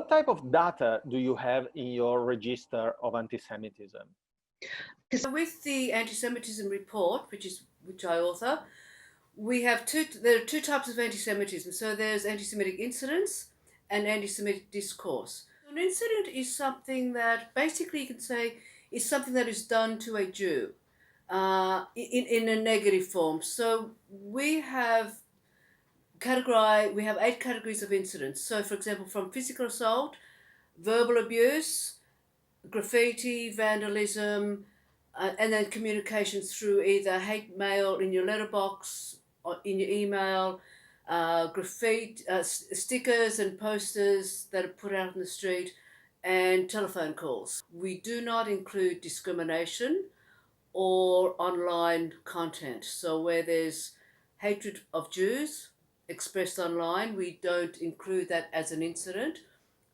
What type of data do you have in your register of anti-Semitism? With the Antisemitism report, which I author, there are two types of anti-Semitism. So there's anti-Semitic incidents and anti-Semitic discourse. An incident is something that basically you can say is something that is done to a Jew in a negative form. So we have 8 categories of incidents. So for example, from physical assault, verbal abuse, graffiti, vandalism, and then communications through either hate mail in your letterbox or in your email, graffiti, stickers and posters that are put out in the street, and telephone calls. We do not include discrimination or online content. So where there's hatred of Jews expressed online, we don't include that as an incident.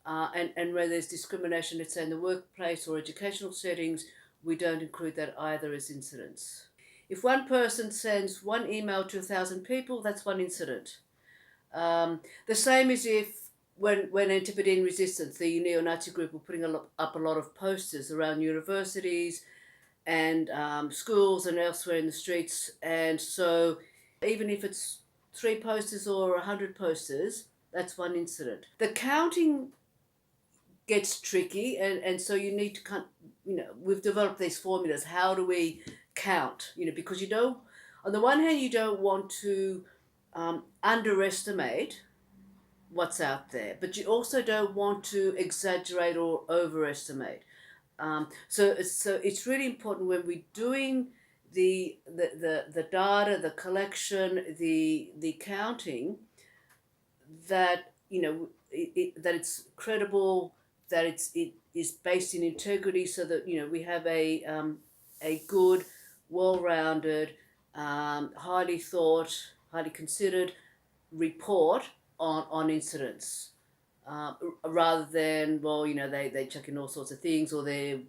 And where there's discrimination, let's say in the workplace or educational settings, we don't include that either as incidents. If one person sends one email to 1,000 people, that's one incident. The same as if when Antipodean Resistance, the neo-Nazi group, were putting up a lot of posters around universities and schools and elsewhere in the streets. And so even if it's 3 posters or 100 posters, that's one incident. The counting gets tricky, and so you need to we've developed these formulas. How do we count? Because you don't, on the one hand, you don't want to underestimate what's out there, but you also don't want to exaggerate or overestimate. So it's really important when we're doing the data, the collection, the counting, that that it's credible, that it is based in integrity, so that we have a good, well-rounded, highly thought, highly considered report on incidents, rather than they check in all sorts of things, or their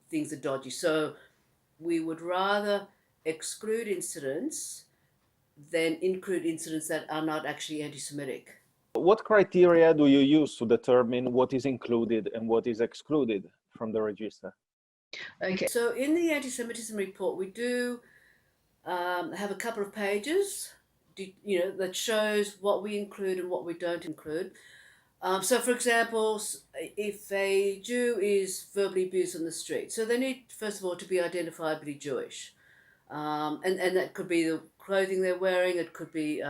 things are dodgy. So we would rather exclude incidents than include incidents that are not actually anti-Semitic. What criteria do you use to determine what is included and what is excluded from the register? Okay, so in the anti-Semitism report, we do have a couple of pages, that shows what we include and what we don't include. So, for example, if a Jew is verbally abused on the street, so they need, first of all, to be identifiably Jewish. And that could be the clothing they're wearing, it could be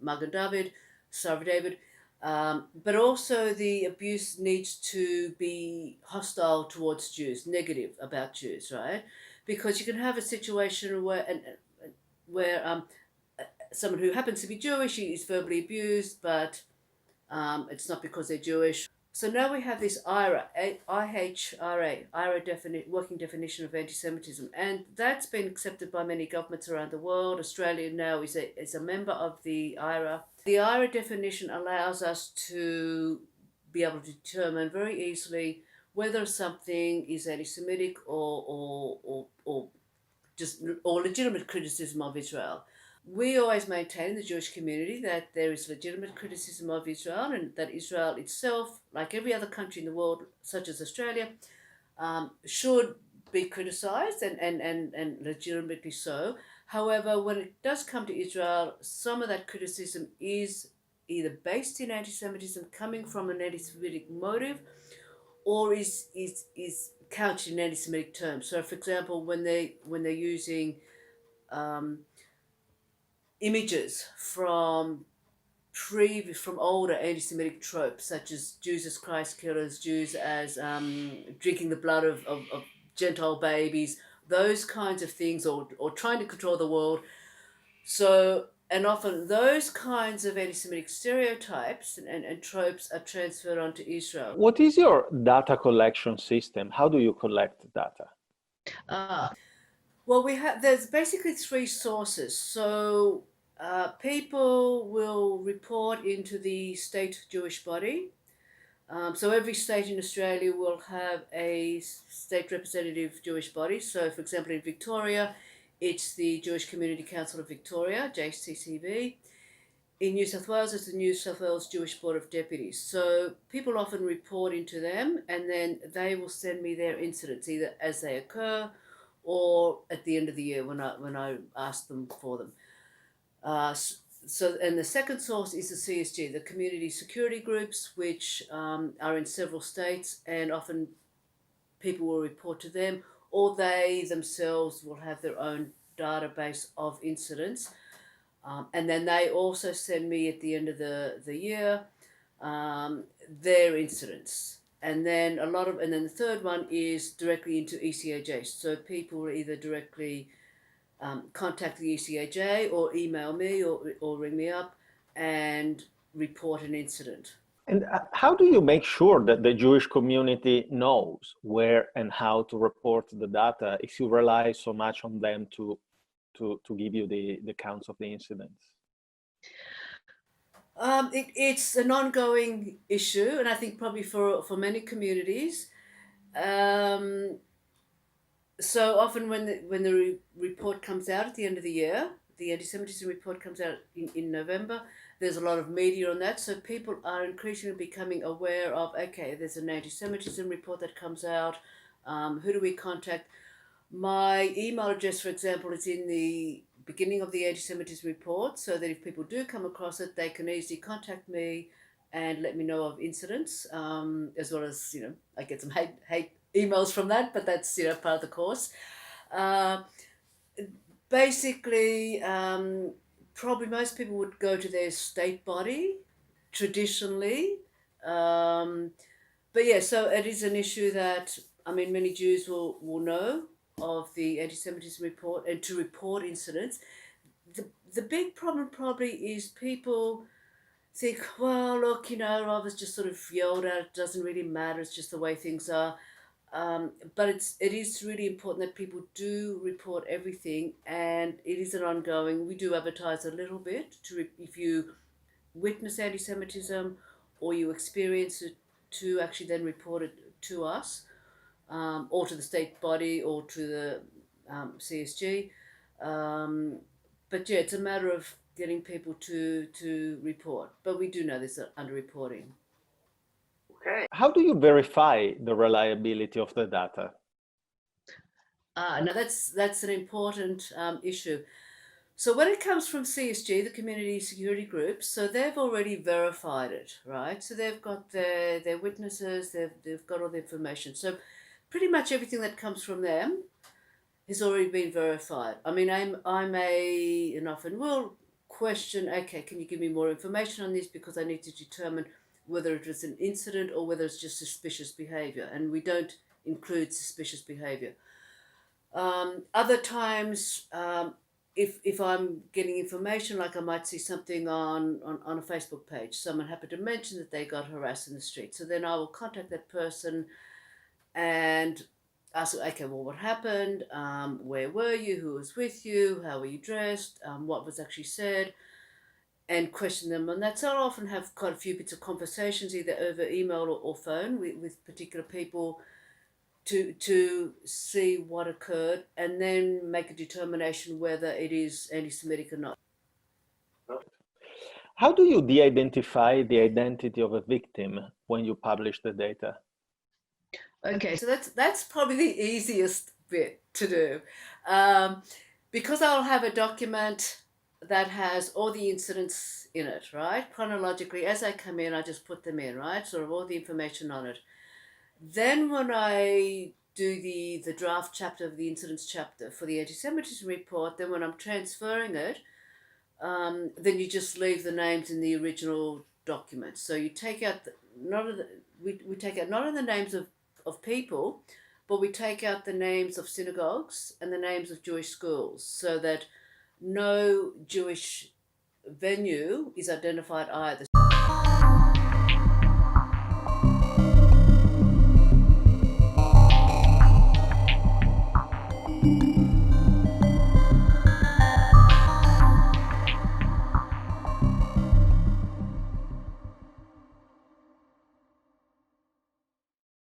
Magen David, Star of David, but also the abuse needs to be hostile towards Jews, negative about Jews, right? Because you can have a situation where someone who happens to be Jewish is verbally abused, but it's not because they're Jewish. So now we have this IHRA working definition of anti-Semitism, and that's been accepted by many governments around the world. Australia now is a member of the IHRA. The IHRA definition allows us to be able to determine very easily whether something is anti-Semitic or legitimate criticism of Israel. We always maintain in the Jewish community that there is legitimate criticism of Israel, and that Israel itself, like every other country in the world, such as Australia, should be criticised and legitimately so. However, when it does come to Israel, some of that criticism is either based in anti-Semitism, coming from an anti-Semitic motive, or is couched in anti-Semitic terms. So, for example, when they're using images from older anti-Semitic tropes, such as Jews as Christ killers, Jews as drinking the blood of Gentile babies, those kinds of things, or trying to control the world. So, and often those kinds of anti-Semitic stereotypes and tropes are transferred onto Israel. What is your data collection system? How do you collect data? Well, there's basically 3 sources. So people will report into the state Jewish body. So every state in Australia will have a state representative Jewish body. So, for example, in Victoria, it's the Jewish Community Council of Victoria, JCCV. in New South Wales, it's the New South Wales Jewish Board of Deputies. So people often report into them, and then they will send me their incidents either as they occur or at the end of the year when I ask them for them. And the second source is the CSG, the community security groups, which are in several states, and often people will report to them, or they themselves will have their own database of incidents. And then they also send me at the end of the year their incidents. And then the third one is directly into ECAJ. So people will either directly contact the ECAJ or email me or ring me up and report an incident. And how do you make sure that the Jewish community knows where and how to report the data if you rely so much on them to give you the counts of the incidents? It's an ongoing issue, and I think probably for many communities. So often when the report comes out at the end of the year, the anti-Semitism report comes out in November, there's a lot of media on that, so people are increasingly becoming aware of, okay, there's an anti-Semitism report that comes out, who do we contact? My email address, for example, is in the beginning of the anti-Semitism report, so that if people do come across it, they can easily contact me and let me know of incidents, as well as, I get some hate emails from that, but that's, part of the course. Basically, probably most people would go to their state body traditionally. But yeah, so it is an issue that, many Jews will know of the anti-Semitism report and to report incidents. The big problem probably is people think, well, look, I was just sort of yelled at, it doesn't really matter, it's just the way things are. But it is really important that people do report everything, and it is an ongoing. We do advertise a little bit if you witness anti-Semitism or you experience it, to actually then report it to us, or to the state body or to the CSG. But yeah, it's a matter of getting people to report. But we do know there's underreporting. Okay. How do you verify the reliability of the data? Now that's an important issue. So when it comes from CSG, the community security groups, so they've already verified it, right? So they've got their witnesses, they've got all the information. So pretty much everything that comes from them has already been verified. I may and often will question, okay, can you give me more information on this, because I need to determine whether it was an incident or whether it's just suspicious behavior, and we don't include suspicious behavior. Other times, if I'm getting information, like I might see something on a Facebook page, someone happened to mention that they got harassed in the street. So then I will contact that person and ask, okay, well, what happened? Where were you? Who was with you? How were you dressed? What was actually said? And question them on that. So I'll often have quite a few bits of conversations, either over email or phone with particular people, to see what occurred, and then make a determination whether it is anti-Semitic or not. How do you de-identify the identity of a victim when you publish the data? Okay, so that's probably the easiest bit to do, because I'll have a document that has all the incidents in it, right? Chronologically, as I come in, I just put them in, right? Sort of all the information on it. Then when I do the draft chapter of the incidents chapter for the anti-Semitism report, then when I'm transferring it, then you just leave the names in the original document. So you take out we take out not only the names of people, but we take out the names of synagogues and the names of Jewish schools, so that no Jewish venue is identified either.